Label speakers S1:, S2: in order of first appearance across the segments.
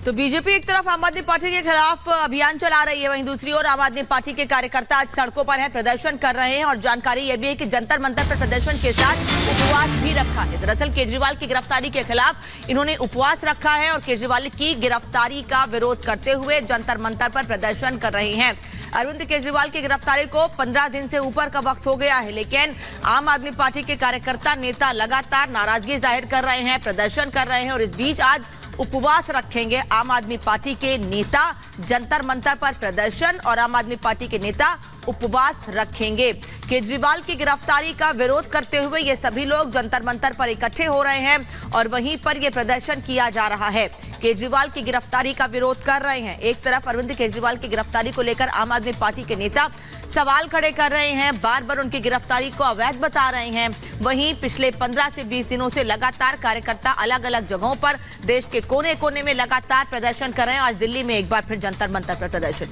S1: तो बीजेपी एक तरफ आम आदमी पार्टी के खिलाफ अभियान चला रही है, वहीं दूसरी ओर आम आदमी पार्टी के कार्यकर्ता आज सड़कों पर हैं, प्रदर्शन कर रहे हैं। और जानकारी यह भी है कि जंतर मंतर पर प्रदर्शन के साथ उपवास भी रखा है। दरअसल केजरीवाल की गिरफ्तारी के खिलाफ इन्होंने उपवास रखा है और केजरीवाल की गिरफ्तारी का विरोध करते हुए जंतर मंतर पर प्रदर्शन कर रहे हैं। अरविंद केजरीवाल की गिरफ्तारी को 15 दिन से ऊपर का वक्त हो गया है, लेकिन आम आदमी पार्टी के कार्यकर्ता नेता लगातार नाराजगी जाहिर कर रहे हैं, प्रदर्शन कर रहे हैं। और इस बीच आज उपवास रखेंगे आम आदमी पार्टी के नेता, जंतर मंतर पर प्रदर्शन और आम आदमी पार्टी के नेता उपवास रखेंगे। केजरीवाल की गिरफ्तारी का विरोध करते हुए ये सभी लोग जंतर मंतर पर इकट्ठे हो रहे हैं और वहीं पर यह प्रदर्शन किया जा रहा है। केजरीवाल की गिरफ्तारी का विरोध कर रहे हैं। एक तरफ अरविंद केजरीवाल की गिरफ्तारी को लेकर आम आदमी पार्टी के नेता सवाल खड़े कर रहे हैं, बार बार उनकी गिरफ्तारी को अवैध बता रहे हैं। वहीं पिछले 15 से 20 दिनों से लगातार कार्यकर्ता अलग अलग जगहों पर देश के कोने कोने में लगातार प्रदर्शन कर रहे हैं। आज दिल्ली में एक बार फिर जंतर मंतर पर प्रदर्शन।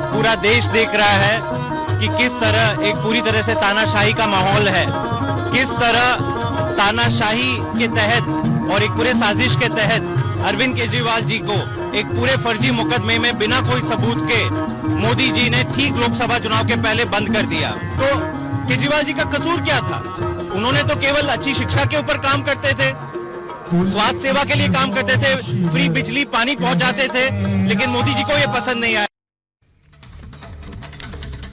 S2: पूरा देश देख रहा है कि किस तरह एक पूरी तरह से तानाशाही का माहौल है, किस तरह तानाशाही के तहत और एक पूरे साजिश के तहत अरविंद केजरीवाल जी को एक पूरे फर्जी मुकदमे में बिना कोई सबूत के मोदी जी ने ठीक लोकसभा चुनाव के पहले बंद कर दिया। तो केजरीवाल जी का कसूर क्या था? उन्होंने तो केवल अच्छी शिक्षा के ऊपर काम करते थे, स्वास्थ्य सेवा के लिए काम करते थे, फ्री बिजली पानी पहुंचाते थे, लेकिन मोदी जी को यह पसंद नहीं आया।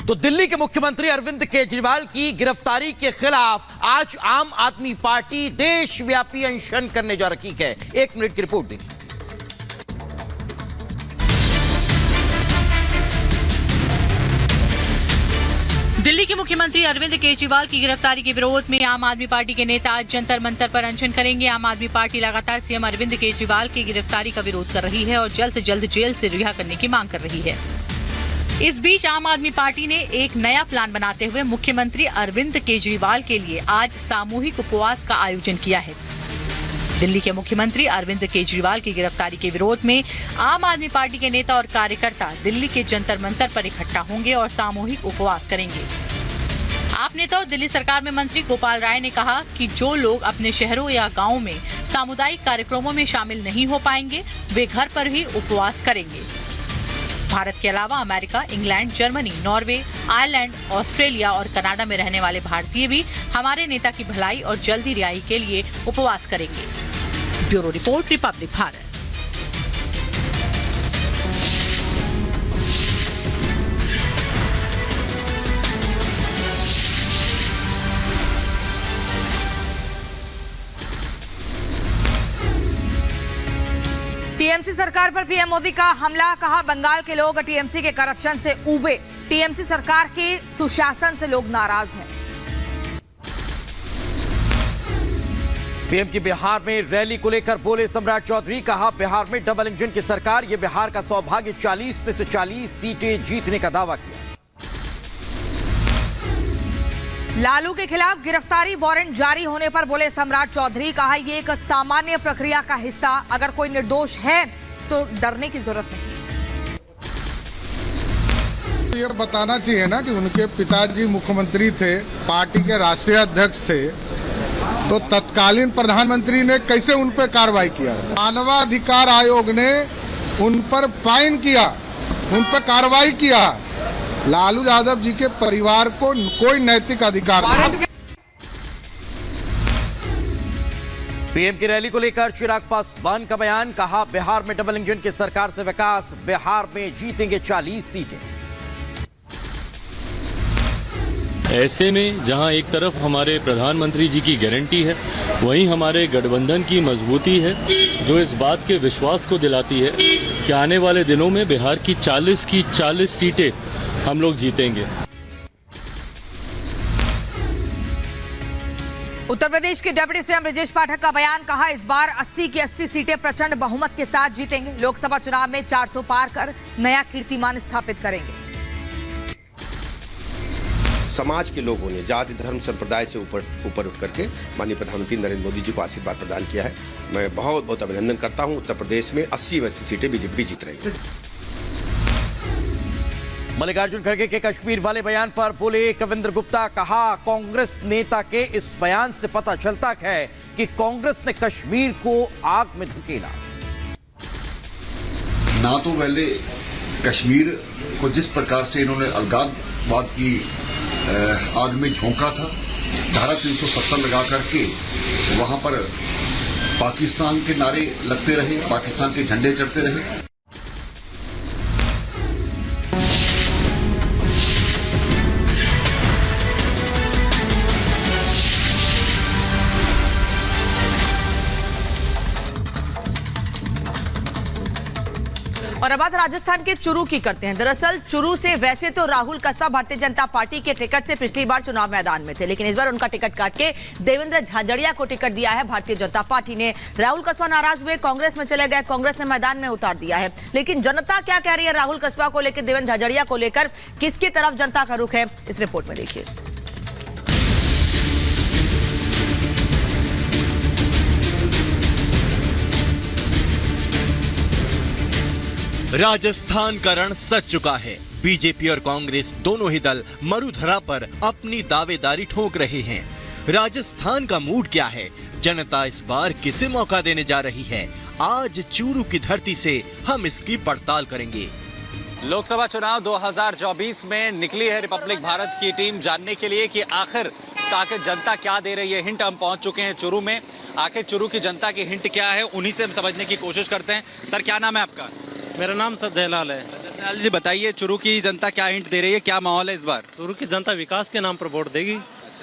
S3: तो दिल्ली के मुख्यमंत्री अरविंद केजरीवाल की गिरफ्तारी के खिलाफ आज आम आदमी पार्टी देशव्यापी अनशन करने जा रही है। 1 मिनट की रिपोर्ट देखिए।
S4: दिल्ली के मुख्यमंत्री अरविंद केजरीवाल की गिरफ्तारी के विरोध में आम आदमी पार्टी के नेता आज जंतर मंतर पर अनशन करेंगे। आम आदमी पार्टी लगातार सीएम अरविंद केजरीवाल की गिरफ्तारी का विरोध कर रही है और जल्द से जल्द जेल से रिहा करने की मांग कर रही है। इस बीच आम आदमी पार्टी ने एक नया प्लान बनाते हुए मुख्यमंत्री अरविंद केजरीवाल के लिए आज सामूहिक उपवास का आयोजन किया है। दिल्ली के मुख्यमंत्री अरविंद केजरीवाल की गिरफ्तारी के विरोध में आम आदमी पार्टी के नेता और कार्यकर्ता दिल्ली के जंतर मंतर पर इकट्ठा होंगे और सामूहिक उपवास करेंगे। आप नेता और दिल्ली सरकार में मंत्री गोपाल राय ने कहा कि जो लोग अपने शहरों या गांवों में सामुदायिक कार्यक्रमों में शामिल नहीं हो पाएंगे, वे घर पर ही उपवास करेंगे। भारत के अलावा America, England, Germany, Norway, Ireland, Australia और कनाडा में रहने वाले भारतीय भी हमारे नेता की भलाई और जल्दी रिहाई के लिए उपवास करेंगे। Bureau report, Republic Bharat.
S5: TMC सरकार पर पीएम मोदी का हमला, कहा बंगाल के लोग टीएमसी के करप्शन से ऊबे, टीएमसी सरकार के सुशासन से लोग नाराज हैं।
S3: पीएम की बिहार में रैली को लेकर बोले सम्राट चौधरी, कहा बिहार में डबल इंजन की सरकार, ये बिहार का सौभाग्य, 40 में से 40 सीटें जीतने का दावा किया।
S5: लालू के खिलाफ गिरफ्तारी वारंट जारी होने पर बोले सम्राट चौधरी, कहा ये एक सामान्य प्रक्रिया का हिस्सा, अगर कोई निर्दोष है तो डरने की जरूरत नहीं।
S6: ये बताना चाहिए ना कि उनके पिताजी मुख्यमंत्री थे, पार्टी के राष्ट्रीय अध्यक्ष थे, तो तत्कालीन प्रधानमंत्री ने कैसे उन पर कार्रवाई किया? मानवाधिकार आयोग ने उन पर फाइन किया, उन पर कार्रवाई किया। लालू यादव जी के परिवार को कोई नैतिक अधिकार नहीं।
S3: पीएम की रैली को लेकर चिराग पासवान का बयान, कहा बिहार में डबल इंजन की सरकार से विकास, बिहार में जीतेंगे 40 सीटें।
S7: ऐसे में जहां एक तरफ हमारे प्रधानमंत्री जी की गारंटी है, वहीं हमारे गठबंधन की मजबूती है, जो इस बात के विश्वास को दिलाती है कि आने वाले दिनों में बिहार की 40 सीटें हम लोग जीतेंगे।
S5: उत्तर प्रदेश के डिप्टी सीएम ब्रजेश पाठक का बयान, कहा इस बार 80 की 80 सीटें प्रचंड बहुमत के साथ जीतेंगे, लोकसभा चुनाव में 400 पार कर नया कीर्तिमान स्थापित करेंगे।
S8: समाज के लोगों ने जाति धर्म संप्रदाय से ऊपर उठ करके माननीय प्रधानमंत्री नरेंद्र मोदी जी को आशीर्वाद प्रदान किया है। मैं बहुत बहुत अभिनंदन करता हूं। उत्तर प्रदेश में 80 में 80 सीटें बीजेपी जीत रही है।
S3: मल्लिकार्जुन खड़गे के कश्मीर वाले बयान पर बोले कविंद्र गुप्ता, कहा कांग्रेस नेता के इस बयान से पता चलता है कि कांग्रेस ने कश्मीर को आग में धकेला।
S9: ना तो पहले कश्मीर को जिस प्रकार से इन्होंने अलगाववाद की आग में झोंका था, धारा 370 लगा करके वहां पर पाकिस्तान के नारे लगते रहे, पाकिस्तान के झंडे चढ़ते रहे।
S1: और अब बात राजस्थान के चुरू की करते हैं। दरअसल चुरू से वैसे तो राहुल कस्बा भारतीय जनता पार्टी के टिकट से पिछली बार चुनाव मैदान में थे, लेकिन इस बार उनका टिकट काट के देवेंद्र झाझड़िया को टिकट दिया है भारतीय जनता पार्टी ने। राहुल कस्बा नाराज हुए, कांग्रेस में चले गए, कांग्रेस ने मैदान में उतार दिया है। लेकिन जनता क्या कह रही है राहुल कस्बा को लेकर, देवेंद्र झाझड़िया को लेकर किसकी तरफ जनता का रुख है, इस रिपोर्ट में देखिए।
S10: राजस्थान का रण सज चुका है। बीजेपी और कांग्रेस दोनों ही दल मरुधरा पर अपनी दावेदारी ठोक रहे हैं। राजस्थान का मूड क्या है, जनता इस बार किसे मौका देने जा रही है, आज चूरू की धरती से हम इसकी पड़ताल करेंगे।
S11: लोकसभा चुनाव 2024 में निकली है रिपब्लिक भारत की टीम जानने के लिए कि आखिर जनता क्या दे रही है। हिंट हम पहुंच चुके हैं चूरू में। आखिर चूरू की जनता की हिंट क्या है, उन्हीं से हम समझने की कोशिश करते हैं। सर, क्या नाम है आपका?
S12: मेरा नाम सर जयलाल है।
S11: जयलाल जी, बताइए चूरू की जनता क्या हिंट दे रही है, क्या माहौल है इस बार?
S12: चूरू की जनता विकास के नाम पर वोट देगी।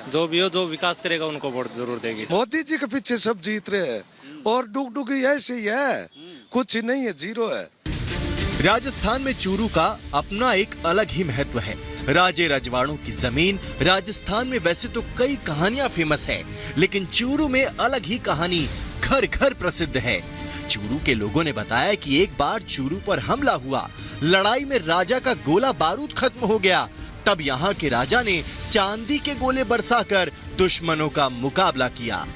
S12: जो भी हो, जो विकास करेगा उनको वोट जरूर देगी।
S13: मोदी जी के पीछे सब जीत रहे हैं और डुग ऐसे ही है, कुछ नहीं है, जीरो है।
S10: राजस्थान में चूरू का अपना एक अलग ही महत्व है। राजे रजवाड़ों की जमीन। राजस्थान में वैसे तो कई कहानियां फेमस है, लेकिन चूरू में अलग ही कहानी घर घर प्रसिद्ध है। चूरू के लोगों ने बताया कि एक बार चूरू पर हमला हुआ, लड़ाई में राजा का गोला बारूद खत्म हो गया, तब यहाँ के राजा ने चांदी के गोले बरसाकर दुश्मनों का मुकाबला किया।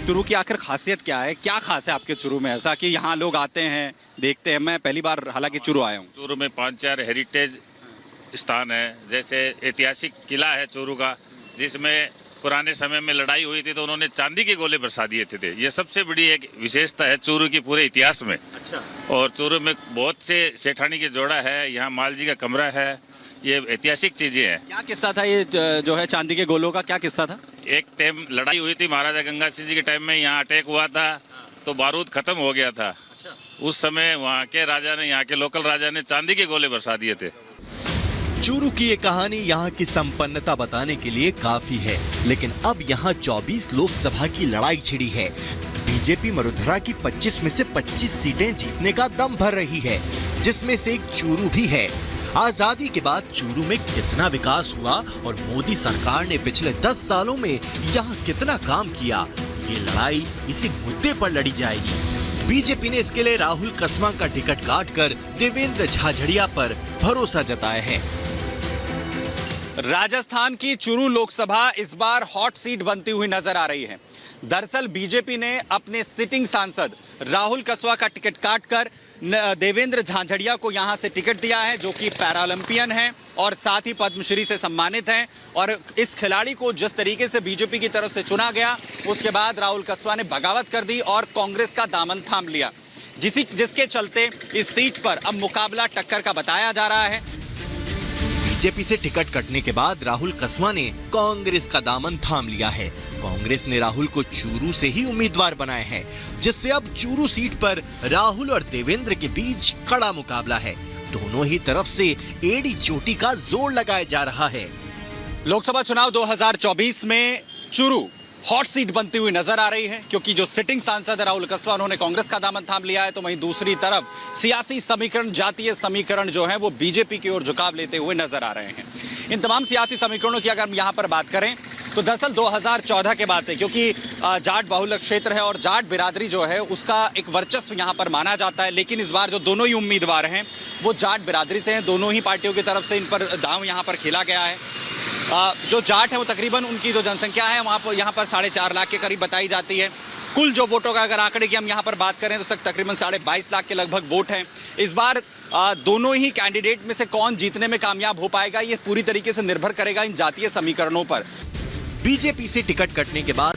S11: चूरू की आखिर खासियत क्या है, क्या खास है आपके चूरू में ऐसा कि यहाँ लोग आते हैं, देखते हैं? मैं पहली बार हालांकि चूरू आया हूँ।
S14: चूरू में 5-4 हेरिटेज स्थान है, जैसे ऐतिहासिक किला है चूरू का, जिसमें पुराने समय में लड़ाई हुई थी तो उन्होंने चांदी के गोले बरसा दिए थे। ये सबसे बड़ी एक विशेषता है चूरू की पूरे इतिहास में।
S11: अच्छा।
S14: और चूरू में बहुत से सेठानी के जोड़ा है, यहाँ माल जी का कमरा है, ये ऐतिहासिक चीजें हैं।
S11: क्या किस्सा था ये जो है चांदी के गोलों का, क्या किस्सा था?
S14: एक टाइम लड़ाई हुई थी महाराजा गंगा सिंह जी के टाइम में, यहाँ अटैक हुआ था तो बारूद खत्म हो गया था।
S11: अच्छा।
S14: उस समय वहाँ के राजा ने, यहाँ के लोकल राजा ने चांदी के गोले बरसा दिए थे।
S10: चूरू की ये कहानी यहाँ की संपन्नता बताने के लिए काफी है, लेकिन अब यहाँ 24 लोकसभा की लड़ाई छिड़ी है। बीजेपी मरुधरा की 25 में से 25 सीटें जीतने का दम भर रही है, जिसमें से एक चूरू भी है। आजादी के बाद चूरू में कितना विकास हुआ और मोदी सरकार ने पिछले 10 सालों में यहाँ कितना काम किया, ये लड़ाई इसी मुद्दे पर लड़ी जाएगी। बीजेपी ने इसके लिए राहुल कस्बा का टिकट काटकर देवेंद्र झाझड़िया पर भरोसा जताया है।
S11: राजस्थान की चूरू लोकसभा इस बार हॉट सीट बनती हुई नजर आ रही है। दरअसल बीजेपी ने अपने सिटिंग सांसद राहुल कस्बा का टिकट काटकर देवेंद्र झाझड़िया को यहां से टिकट दिया है, जो कि पैरालंपियन हैं और साथ ही पद्मश्री से सम्मानित हैं। और इस खिलाड़ी को जिस तरीके से बीजेपी की तरफ से चुना गया, उसके बाद राहुल कस्बा ने बगावत कर दी और कांग्रेस का दामन थाम लिया, जिसके चलते इस सीट पर अब मुकाबला टक्कर का बताया जा रहा है।
S10: बीजेपी से टिकट कटने के बाद राहुल कस्बा ने कांग्रेस का दामन थाम लिया है। कांग्रेस ने राहुल को चूरू से ही उम्मीदवार बनाया है, जिससे अब चूरू सीट पर राहुल और देवेंद्र के बीच कड़ा मुकाबला है। दोनों ही तरफ से एड़ी चोटी का जोर लगाया जा रहा है।
S11: लोकसभा चुनाव 2024 में चूरू हॉट सीट बनती हुई नजर आ रही है, क्योंकि जो सिटिंग सांसद है राहुल कस्बा, उन्होंने कांग्रेस का दामन थाम लिया है, तो वहीं दूसरी तरफ सियासी समीकरण, जातीय समीकरण जो है वो बीजेपी की ओर झुकाव लेते हुए नजर आ रहे हैं। इन तमाम सियासी समीकरणों की अगर हम यहाँ पर बात करें तो दरअसल 2014 के बाद से, क्योंकि जाट बहुल क्षेत्र है और जाट बिरादरी जो है उसका एक वर्चस्व यहाँ पर माना जाता है, लेकिन इस बार जो दोनों ही उम्मीदवार हैं वो जाट बिरादरी से हैं। दोनों ही पार्टियों की तरफ से इन पर दांव यहाँ पर खेला गया है। जो जाट है वो तकरीबन उनकी जो जनसंख्या है वहाँ पर यहाँ पर 4.5 लाख के करीब बताई जाती है। कुल जो वोटों का अगर आंकड़े की हम यहाँ पर बात करें तो तक तकरीबन 22.5 लाख के लगभग वोट हैं। इस बार दोनों ही कैंडिडेट में से कौन जीतने में कामयाब हो पाएगा, ये पूरी तरीके से निर्भर करेगा इन जातीय समीकरणों पर।
S10: बीजेपी से टिकट कटने के बाद